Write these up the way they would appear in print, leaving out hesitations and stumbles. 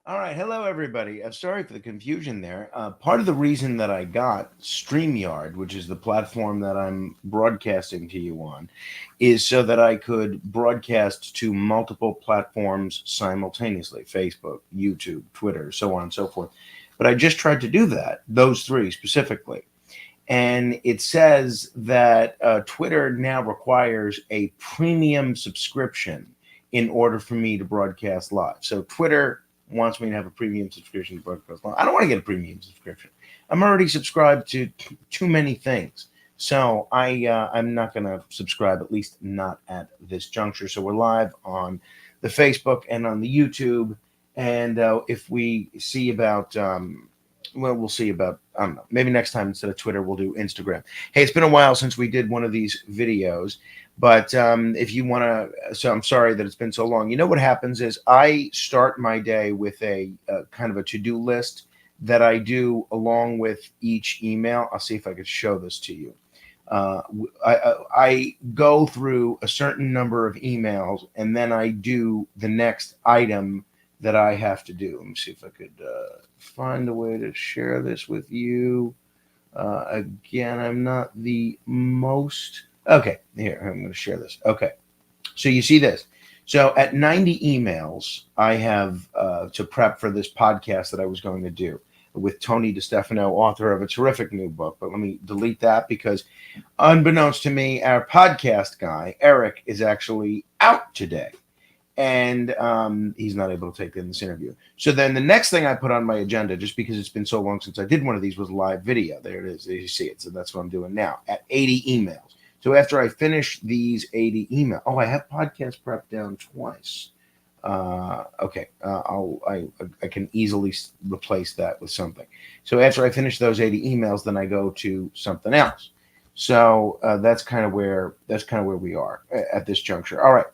All right. Hello, everybody. Sorry for the confusion there. Part of the reason that I got StreamYard, which is the platform that I'm broadcasting to you on, is so that I could broadcast to multiple platforms simultaneously: Facebook, YouTube, Twitter, so on and so forth. But I just tried to do that, those three specifically. And it says that Twitter now requires a premium subscription in order for me to broadcast live. So Twitter wants me to have a premium subscription to broadcast live. I don't want to get a premium subscription. I'm already subscribed to too many things. So I'm not going to subscribe, at least not at this juncture. So we're live on the Facebook and on the YouTube. And if we see about well, we'll see about, I don't know, maybe next time instead of Twitter, we'll do Instagram. Hey, it's been a while since we did one of these videos, but if you want to, so I'm sorry that it's been so long. You know what happens is I start my day with a kind of a to-do list that I do along with each email. I'll see if I could show this to you. I go through a certain number of emails and then I do the next item that I have to do. Let me see if I could find a way to share this with you. Again, I'm not the most. Okay, here, I'm going to share this. Okay, so you see this. So at 90 emails, I have to prep for this podcast that I was going to do with Tony DeStefano, author of a terrific new book. But let me delete that because, unbeknownst to me, our podcast guy, Eric, is actually out today and he's not able to take in this interview. So then the next thing I put on my agenda, just because it's been so long since I did one of these, was live video. There it is. There you see it. So that's what I'm doing now at 80 emails. So after I finish these 80 emails, oh, I have podcast prep down twice. Okay, I can easily replace that with something. So after I finish those 80 emails, then I go to something else. So that's kind of where we are at this juncture. All right.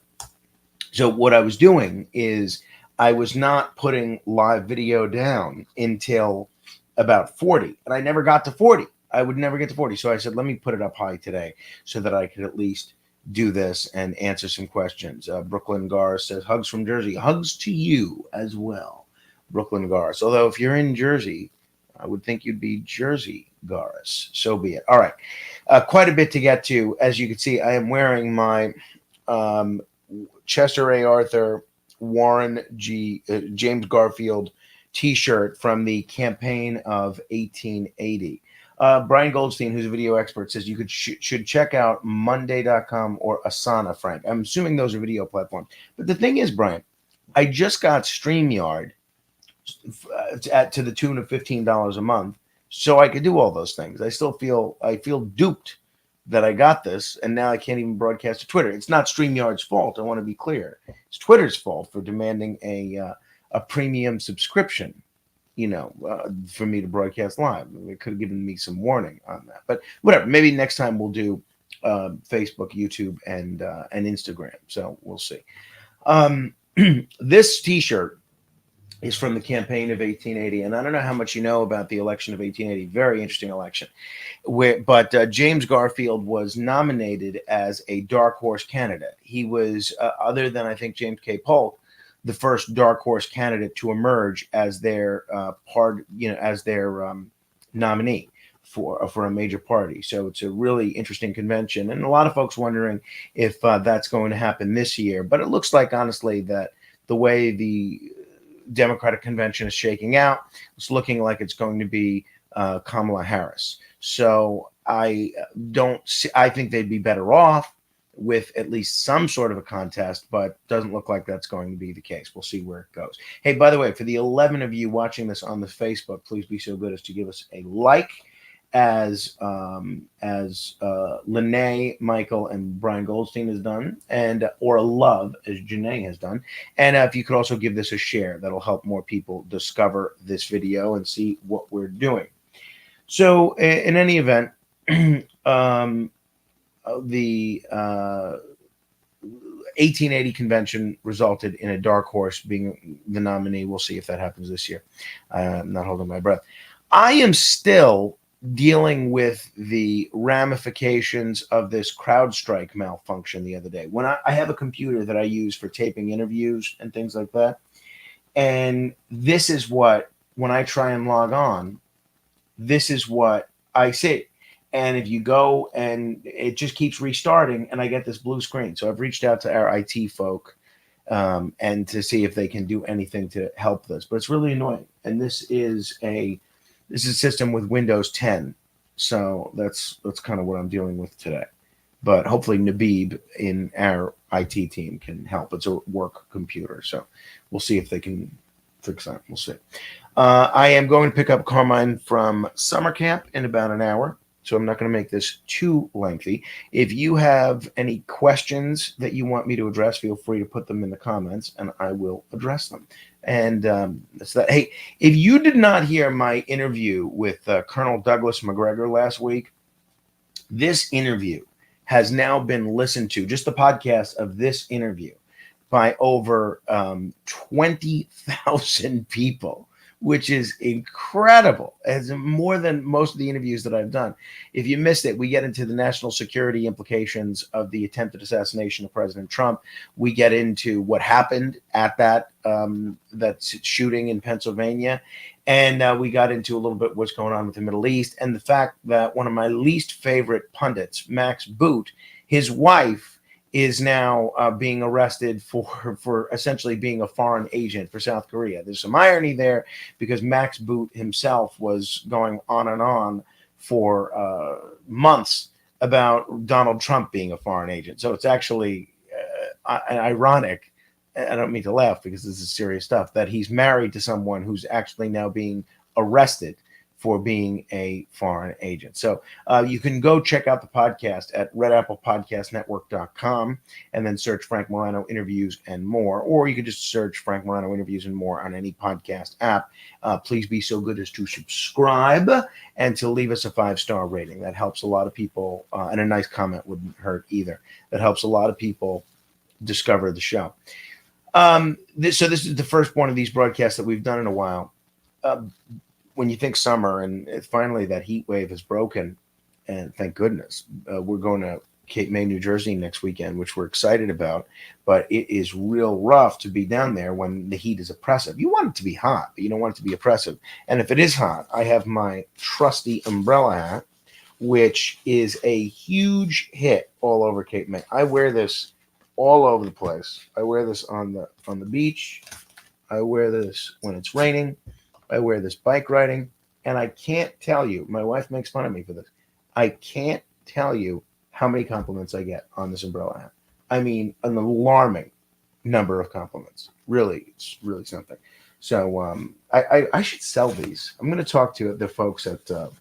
So what I was doing is I was not putting live video down until about 40, and I never got to 40. I would never get to 40. So I said, let me put it up high today so that I could at least do this and answer some questions. Brooklyn Gar says, hugs from Jersey. Hugs to you as well, Brooklyn Garis. Although if you're in Jersey, I would think you'd be Jersey Garis. So be it. All right. Quite a bit to get to. As you can see, I am wearing my Chester A. Arthur, James Garfield T-shirt from the campaign of 1880. Brian Goldstein, who's a video expert, says you should check out Monday.com or Asana, Frank. I'm assuming those are video platforms. But the thing is, Brian, I just got StreamYard to the tune of $15 a month, so I could do all those things. I feel duped that I got this, and now I can't even broadcast to Twitter. It's not StreamYard's fault. I want to be clear. It's Twitter's fault for demanding a premium subscription. For me to broadcast live. It could have given me some warning on that, but whatever. Maybe next time we'll do Facebook, YouTube, and Instagram. So we'll see. This T-shirt is from the campaign of 1880, and I don't know how much you know about the election of 1880. Very interesting election, but James Garfield was nominated as a dark horse candidate. He was, other than I think James K. Polk, the first dark horse candidate to emerge as their nominee for a major party. So it's a really interesting convention, and a lot of folks wondering if that's going to happen this year. But it looks like, honestly, that the way the Democratic convention is shaking out, it's looking like it's going to be Kamala Harris. So I don't see, I think they'd be better off with at least some sort of a contest, but doesn't look like that's going to be the case. We'll see where it goes. Hey, by the way, for the 11 of you watching this on the Facebook, please be so good as to give us a like, as Lene, Michael, and Brian Goldstein has done, and or a love as Janae has done. And if you could also give this a share, that'll help more people discover this video and see what we're doing. So in any event, the 1880 convention resulted in a dark horse being the nominee. We'll see if that happens this year. I'm not holding my breath. I am still dealing with the ramifications of this CrowdStrike malfunction the other day. When I have a computer that I use for taping interviews and things like that, And this is what, when I try and log on, this is what I see. And if you go and it just keeps restarting, and I get this blue screen. So I've reached out to our IT folk and to see if they can do anything to help this. But it's really annoying. And this is a system with Windows 10. So that's kind of what I'm dealing with today. But hopefully Nabib in our IT team can help. It's a work computer. So we'll see if they can fix that. We'll see. I am going to pick up Carmine from summer camp in about an hour, so I'm not going to make this too lengthy. If you have any questions that you want me to address, feel free to put them in the comments, and I will address them. And that's that. Hey, if you did not hear my interview with Colonel Douglas McGregor last week, this interview has now been listened to, just the podcast of this interview, by over 20,000 people, which is incredible. It's more than most of the interviews that I've done. If you missed it, we get into the national security implications of the attempted assassination of President Trump. We get into what happened at that shooting in Pennsylvania. And we got into a little bit what's going on with the Middle East, and the fact that one of my least favorite pundits, Max Boot, his wife is now being arrested for essentially being a foreign agent for South Korea. There's some irony there because Max Boot himself was going on and on for months about Donald Trump being a foreign agent. So it's actually ironic. I don't mean to laugh because this is serious stuff, that he's married to someone who's actually now being arrested for being a foreign agent. So you can go check out the podcast at redapplepodcastnetwork.com and then search Frank Morano Interviews and More, or you can just search Frank Morano Interviews and More on any podcast app. Please be so good as to subscribe and to leave us a 5-star rating. That helps a lot of people, and a nice comment wouldn't hurt either. That helps a lot of people discover the show. This is the first one of these broadcasts that we've done in a while. When you think summer and finally that heat wave has broken, and thank goodness, we're going to Cape May, New Jersey next weekend, which we're excited about, but it is real rough to be down there when the heat is oppressive. You want it to be hot, but you don't want it to be oppressive. And if it is hot, I have my trusty umbrella hat, which is a huge hit all over Cape May. I wear this all over the place. I wear this on the beach. I wear this when it's raining. I wear this bike riding, and I can't tell you, my wife makes fun of me for this, I can't tell you how many compliments I get on this umbrella hat. I mean, an alarming number of compliments. Really, it's really something. So I should sell these. I'm going to talk to the folks at the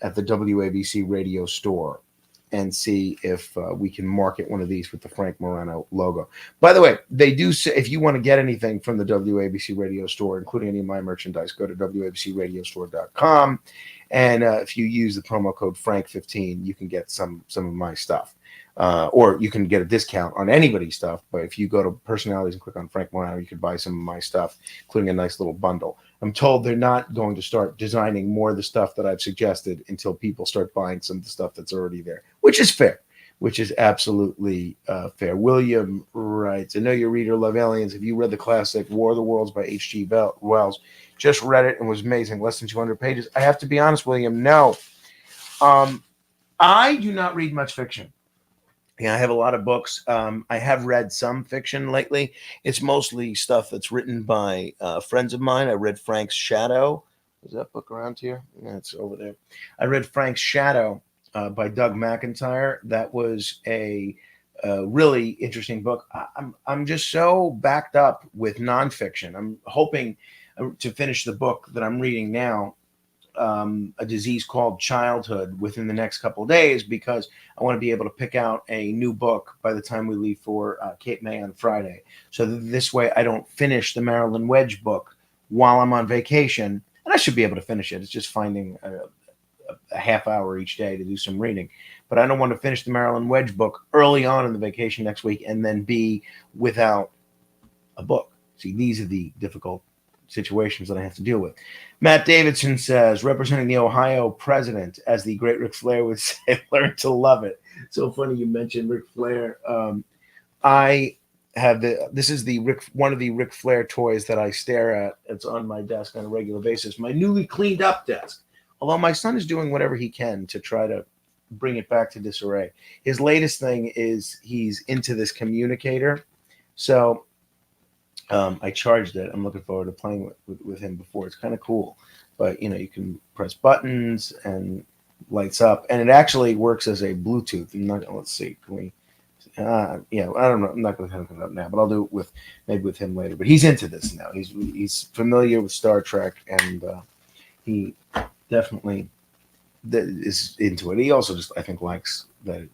WABC radio store and see if we can market one of these with the Frank Morano logo. By the way, they do say if you want to get anything from the WABC radio store, including any of my merchandise, go to wabcradiostore.com. And if you use the promo code Frank15, you can get some of my stuff. Or you can get a discount on anybody's stuff. But if you go to personalities and click on Frank Morano, you can buy some of my stuff, including a nice little bundle. I'm told they're not going to start designing more of the stuff that I've suggested until people start buying some of the stuff that's already there, which is fair, which is absolutely fair. William writes, I know your reader love aliens. Have you read the classic War of the Worlds by H.G. Wells? Just read it and was amazing. Less than 200 pages. I have to be honest, William, no. I do not read much fiction. Yeah, I have a lot of books. I have read some fiction lately. It's mostly stuff that's written by friends of mine. I read Frank's Shadow. Is that book around here? Yeah, it's over there. I read Frank's Shadow by Doug McIntyre. That was a really interesting book. I'm just so backed up with nonfiction. I'm hoping to finish the book that I'm reading now, A Disease Called Childhood, within the next couple of days, because I want to be able to pick out a new book by the time we leave for Cape May on Friday. So this way I don't finish the Marilyn Wedge book while I'm on vacation. And I should be able to finish it. It's just finding a half hour each day to do some reading. But I don't want to finish the Marilyn Wedge book early on in the vacation next week and then be without a book. See, these are the difficult situations that I have to deal with. Matt Davidson says, representing the Ohio president, as the great Ric Flair would say, learn to love it. So funny you mentioned Ric Flair. I have this is one of the Ric Flair toys that I stare at. It's on my desk on a regular basis. My newly cleaned up desk. Although my son is doing whatever he can to try to bring it back to disarray. His latest thing is he's into this communicator. So I charged it. I'm looking forward to playing with him before. It's kind of cool. But you can press buttons and lights up, and it actually works as a Bluetooth. Let's see. Can we? Yeah, I don't know. I'm not going to hook it up now, but I'll do it maybe with him later. But he's into this now. He's familiar with Star Trek, and he definitely is into it. He also just, I think, likes that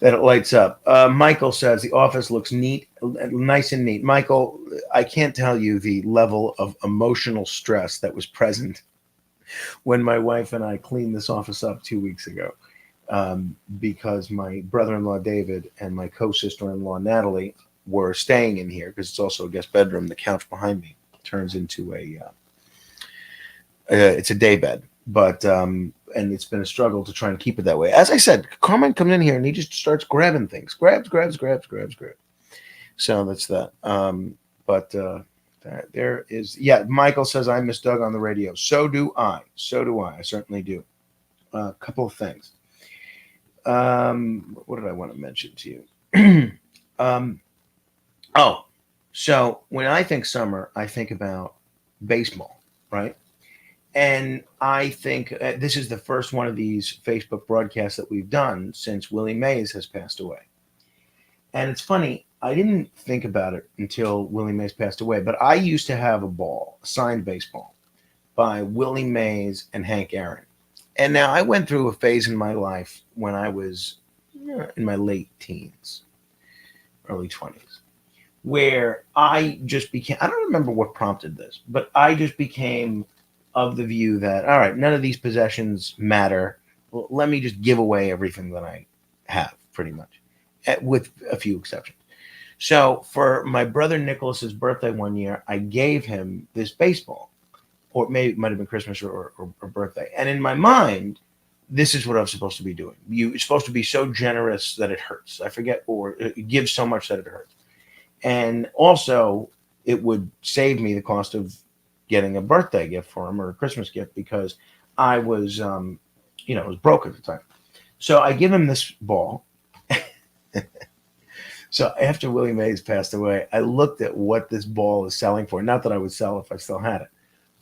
that it lights up. Michael says the office looks nice and neat. Michael, I can't tell you the level of emotional stress that was present when my wife and I cleaned this office up 2 weeks ago, because my brother-in-law David and my co-sister-in-law Natalie were staying in here because it's also a guest bedroom. The couch behind me turns into it's a day bed, but and it's been a struggle to try and keep it that way. As I said, Carmine comes in here and he just starts grabbing things, grabs. So that's that. But there is, Michael says I miss Doug on the radio. So do I. I certainly do. A couple of things. What did I want to mention to you? So when I think summer, I think about baseball, right? And I think this is the first one of these Facebook broadcasts that we've done since Willie Mays has passed away. And it's funny, I didn't think about it until Willie Mays passed away, but I used to have a signed baseball by Willie Mays and Hank Aaron. And now I went through a phase in my life when I was in my late teens, early 20s, where I just became, I don't remember what prompted this, but I just became of the view that, all right, none of these possessions matter. Well, let me just give away everything that I have, pretty much, with a few exceptions. So for my brother Nicholas's birthday one year, I gave him this baseball, or maybe it might have been Christmas or birthday. And in my mind, this is what I'm supposed to be doing. You're supposed to be so generous that it hurts. I forget, or give so much that it hurts. And also, it would save me the cost of getting a birthday gift for him or a Christmas gift, because I was, I was broke at the time. So I give him this ball. So after Willie Mays passed away, I looked at what this ball is selling for. Not that I would sell if I still had it,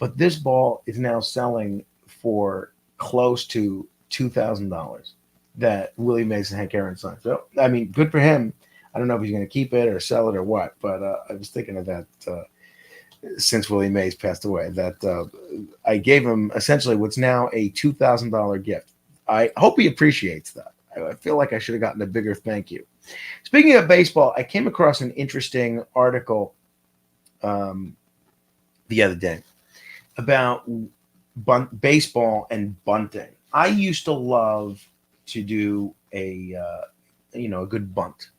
but this ball is now selling for close to $2,000 that Willie Mays and Hank Aaron signed. So, I mean, good for him. I don't know if he's going to keep it or sell it or what, but I was thinking of that since Willie Mays passed away, that I gave him essentially what's now a $2,000 gift. I hope he appreciates that. I feel like I should have gotten a bigger thank you. Speaking of baseball, I came across an interesting article the other day about baseball and bunting. I used to love to do a good bunt.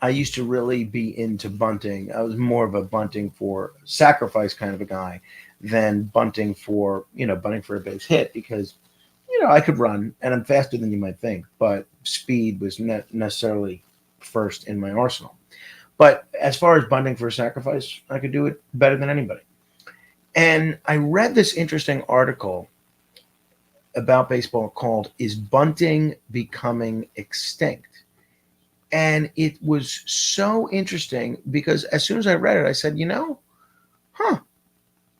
I used to really be into bunting. I was more of a bunting for sacrifice kind of a guy than bunting for a base hit, because I could run and I'm faster than you might think, but speed was not necessarily first in my arsenal. But as far as bunting for a sacrifice, I could do it better than anybody. And I read this interesting article about baseball called "Is Bunting Becoming Extinct?" And it was so interesting because as soon as I read it, I said,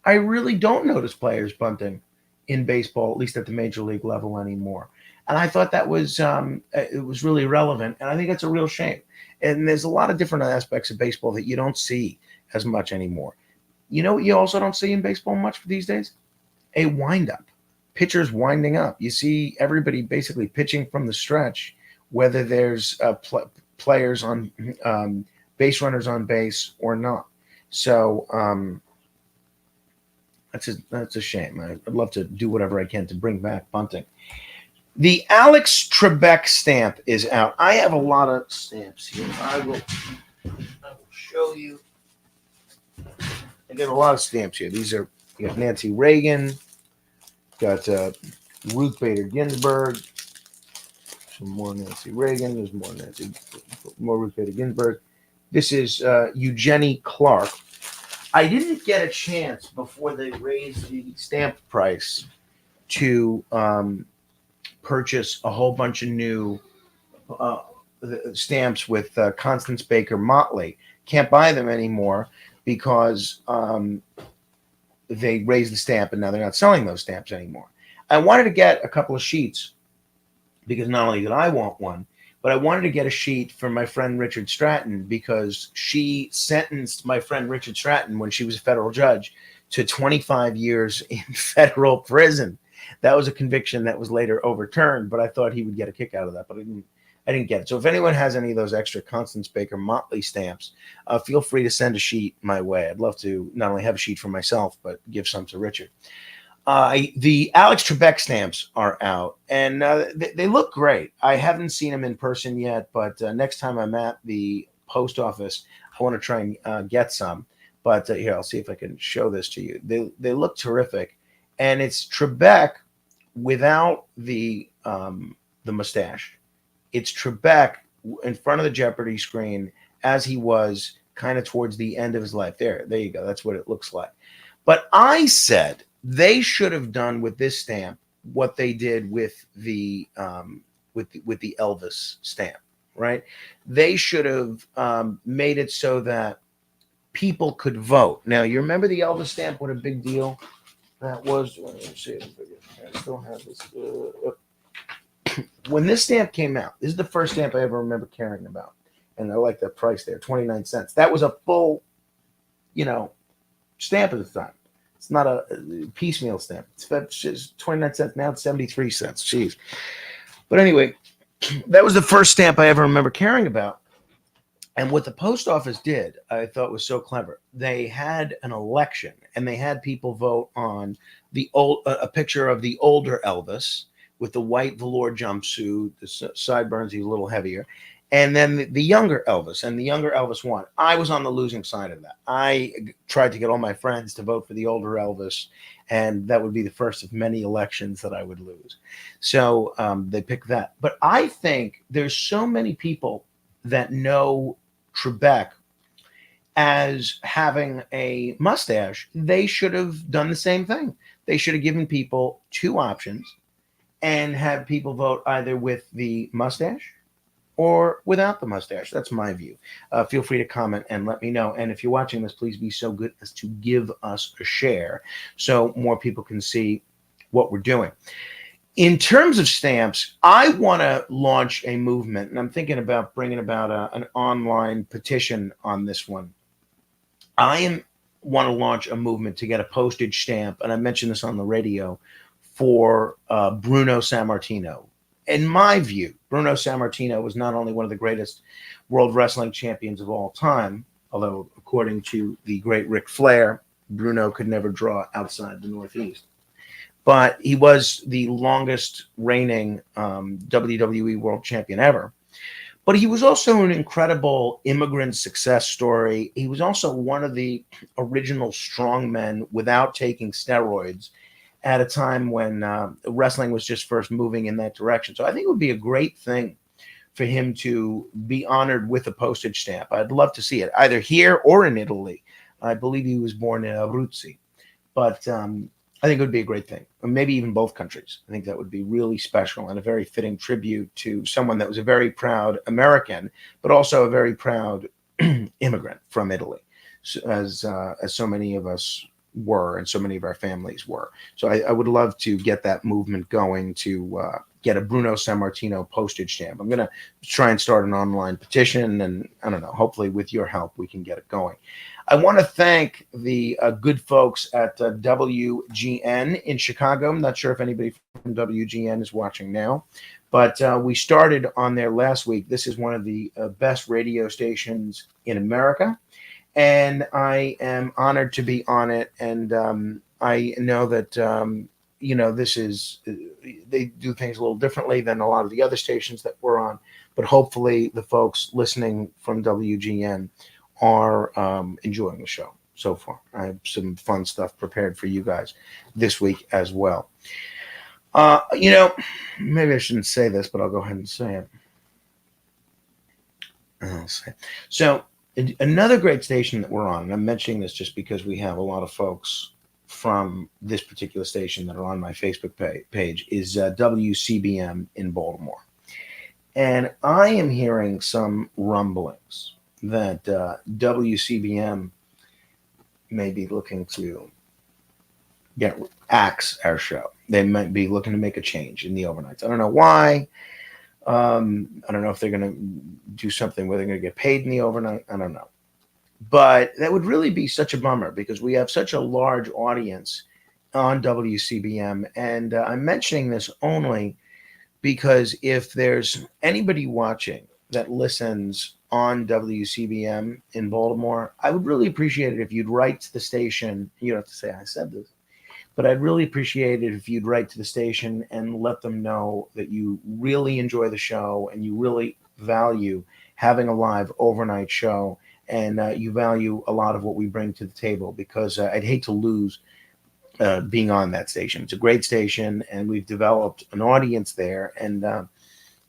I really don't notice players bunting in baseball, at least at the major league level anymore. And I thought that was it was really relevant, and I think that's a real shame. And there's a lot of different aspects of baseball that you don't see as much anymore. You know what you also don't see in baseball much these days? A windup. Pitchers winding up. You see everybody basically pitching from the stretch, whether there's players on base runners on base or not. So that's a shame. I'd love to do whatever I can to bring back bunting. The Alex Trebek stamp is out. I have a lot of stamps here. I will show you. I got a lot of stamps here. These are, you got Nancy Reagan, got Ruth Bader Ginsburg. some more Nancy Reagan. There's more Ruth Bader Ginsburg. This is Eugenie Clark. I didn't get a chance before they raised the stamp price to purchase a whole bunch of new stamps with Constance Baker Motley. Can't buy them anymore because they raised the stamp and now they're not selling those stamps anymore. I wanted to get a couple of sheets because not only did I want one, but I wanted to get a sheet for my friend Richard Stratton because she sentenced my friend Richard Stratton when she was a federal judge to 25 years in federal prison. That was a conviction that was later overturned, but I thought he would get a kick out of that, but I didn't get it. So if anyone has any of those extra Constance Baker Motley stamps, feel free to send a sheet my way. I'd love to not only have a sheet for myself, but give some to Richard. The Alex Trebek stamps are out, and they look great. I haven't seen them in person yet, but next time I'm at the post office, I want to try and get some. But here, I'll see if I can show this to you. They look terrific, and it's Trebek without the mustache. It's Trebek in front of the Jeopardy screen as he was kind of towards the end of his life. There you go. That's what it looks like. But I said they should have done with this stamp what they did with the Elvis stamp, right? They should have made it so that people could vote. Now, you remember the Elvis stamp? What a big deal that was. Let me see if I still have this. When this stamp came out, this is the first stamp I ever remember caring about. And I like that price there, 29 cents. That was a full, stamp at the time. It's not a piecemeal stamp. It's 29 cents. Now it's 73 cents. Jeez. But anyway, that was the first stamp I ever remember caring about. And what the post office did, I thought was so clever. They had an election, and they had people vote on a picture of the older Elvis with the white velour jumpsuit, the sideburns, he's a little heavier, and then the younger Elvis, and the younger Elvis won. I was on the losing side of that. I tried to get all my friends to vote for the older Elvis, and that would be the first of many elections that I would lose. So they picked that. But I think there's so many people that know Trebek as having a mustache. They should have done the same thing. They should have given people two options and have people vote either with the mustache or without the mustache. That's my view. Feel free to comment and let me know. And if you're watching this, please be so good as to give us a share so more people can see what we're doing. In terms of stamps, I want to launch a movement, and I'm thinking about bringing about an online petition on this one. I want to launch a movement to get a postage stamp, and I mentioned this on the radio, for Bruno Sammartino. In my view, Bruno Sammartino was not only one of the greatest world wrestling champions of all time, although according to the great Ric Flair, Bruno could never draw outside the Northeast, but he was the longest reigning WWE world champion ever. But he was also an incredible immigrant success story. He was also one of the original strongmen without taking steroids at a time when wrestling was just first moving in that direction. So I think it would be a great thing for him to be honored with a postage stamp. I'd love to see it, either here or in Italy. I believe he was born in Abruzzi. But I think it would be a great thing, or maybe even both countries. I think that would be really special and a very fitting tribute to someone that was a very proud American, but also a very proud immigrant from Italy, as so many of us were and so many of our families were. So I would love to get that movement going to get a Bruno Sammartino postage stamp. I'm going to try and start an online petition, and I don't know, hopefully with your help, we can get it going. I want to thank the good folks at WGN in Chicago. I'm not sure if anybody from WGN is watching now, but we started on there last week. This is one of the best radio stations in America, and I am honored to be on it. And I know that this is, they do things a little differently than a lot of the other stations that we're on, but hopefully the folks listening from WGN are enjoying the show so far. I have some fun stuff prepared for you guys this week as well. You know, maybe I shouldn't say this, but I'll go ahead and say it. I'll say. So another great station that we're on, and I'm mentioning this just because we have a lot of folks from this particular station that are on my Facebook page, is WCBM in Baltimore. And I am hearing some rumblings that WCBM may be looking to axe our show. They might be looking to make a change in the overnights. I don't know why. I don't know if they're going to do something where they're going to get paid in the overnight. I don't know. But that would really be such a bummer because we have such a large audience on WCBM. And I'm mentioning this only because if there's anybody watching that listens on WCBM in Baltimore, I would really appreciate it if you'd write to the station. You don't have to say I said this, but I'd really appreciate it if you'd write to the station and let them know that you really enjoy the show and you really value having a live overnight show, and you value a lot of what we bring to the table, because I'd hate to lose being on that station. It's a great station, and we've developed an audience there, and I'm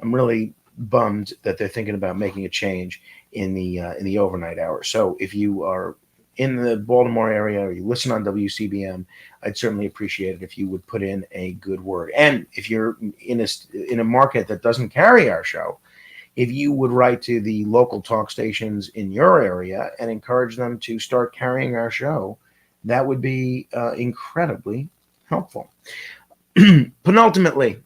really bummed that they're thinking about making a change in the overnight hours. So if you are in the Baltimore area or you listen on WCBM, I'd certainly appreciate it if you would put in a good word. And if you're in a market that doesn't carry our show, if you would write to the local talk stations in your area and encourage them to start carrying our show, that would be incredibly helpful. Penultimately,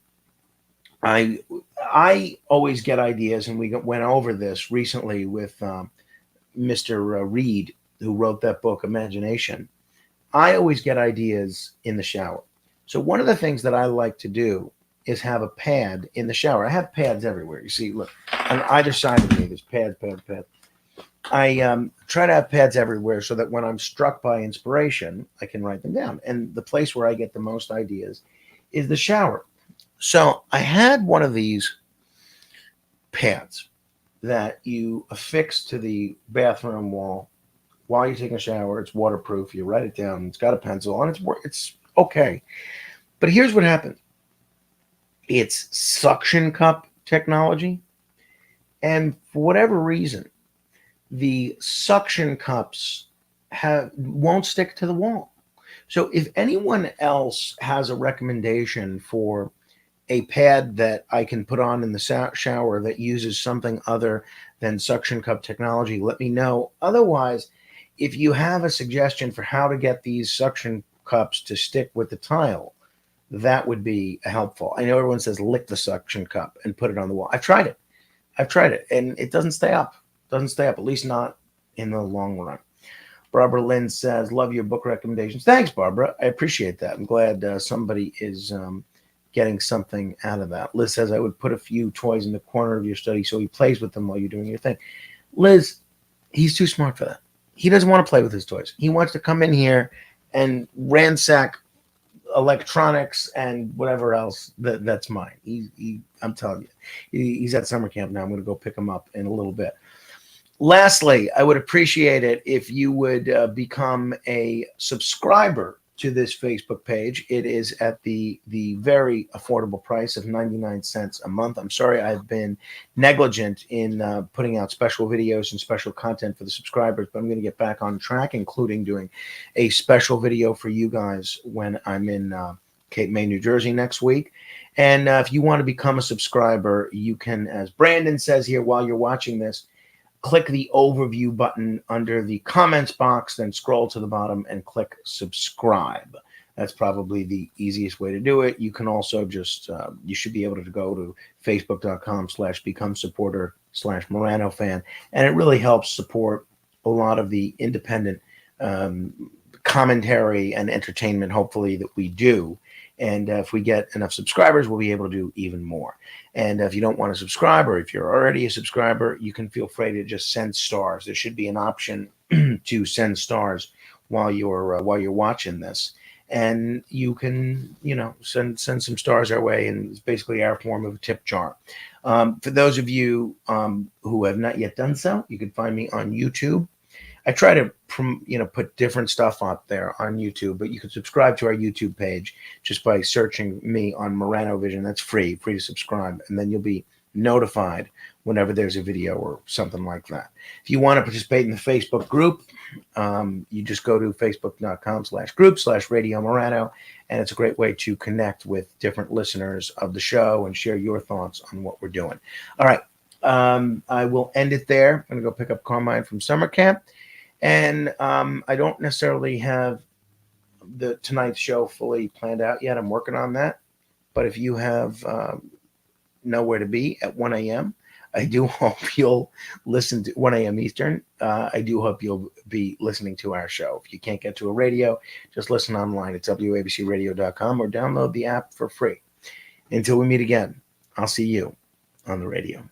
I always get ideas, and we went over this recently with Mr. Reed, who wrote that book, Imagination. I always get ideas in the shower. So one of the things that I like to do is have a pad in the shower. I have pads everywhere. You see, look, on either side of me, there's pads. I try to have pads everywhere so that when I'm struck by inspiration, I can write them down. And the place where I get the most ideas is the shower. So I had one of these pads that you affix to the bathroom wall while you're taking a shower. It's waterproof. You write it down. It's got a pencil on it. It's okay. But here's what happens. It's suction cup technology. And for whatever reason, the suction cups won't stick to the wall. So if anyone else has a recommendation for a pad that I can put on in the shower that uses something other than suction cup technology, let me know. Otherwise, if you have a suggestion for how to get these suction cups to stick with the tile, that would be helpful. I know everyone says lick the suction cup and put it on the wall. I've tried it, and it doesn't stay up. At least not in the long run. Barbara Lynn says, love your book recommendations. Thanks, Barbara. I appreciate that. I'm glad somebody is getting something out of that. Liz says, I would put a few toys in the corner of your study so he plays with them while you're doing your thing. Liz, he's too smart for that. He doesn't want to play with his toys. He wants to come in here and ransack electronics and whatever else that's mine. I'm telling you, he's at summer camp now. I'm going to go pick him up in a little bit. Lastly, I would appreciate it if you would become a subscriber to this Facebook page. It is at the very affordable price of 99 cents a month. I'm sorry I've been negligent in putting out special videos and special content for the subscribers, but I'm going to get back on track, including doing a special video for you guys when I'm in Cape May, New Jersey next week. And if you want to become a subscriber, you can, as Brandon says here while you're watching this, click the overview button under the comments box, then scroll to the bottom and click subscribe. That's probably the easiest way to do it. You can also just, you should be able to go to facebook.com/become supporter/Morano fan. And it really helps support a lot of the independent commentary and entertainment, hopefully, that we do. And if we get enough subscribers, we'll be able to do even more. And if you don't want to subscribe, or if you're already a subscriber, you can feel free to just send stars. There should be an option to send stars while you're watching this, and you can send some stars our way, and it's basically our form of a tip jar. For those of you who have not yet done so, you can find me on YouTube. I try to put different stuff up there on YouTube, but you can subscribe to our YouTube page just by searching me on Morano Vision. That's free to subscribe, and then you'll be notified whenever there's a video or something like that. If you want to participate in the Facebook group, you just go to facebook.com/group/Radio Morano, and it's a great way to connect with different listeners of the show and share your thoughts on what we're doing. All right. I will end it there. I'm going to go pick up Carmine from summer camp. And I don't necessarily have tonight's show fully planned out yet. I'm working on that. But if you have nowhere to be at 1 a.m., I do hope you'll listen to 1 a.m. Eastern. I do hope you'll be listening to our show. If you can't get to a radio, just listen online at wabcradio.com or download the app for free. Until we meet again, I'll see you on the radio.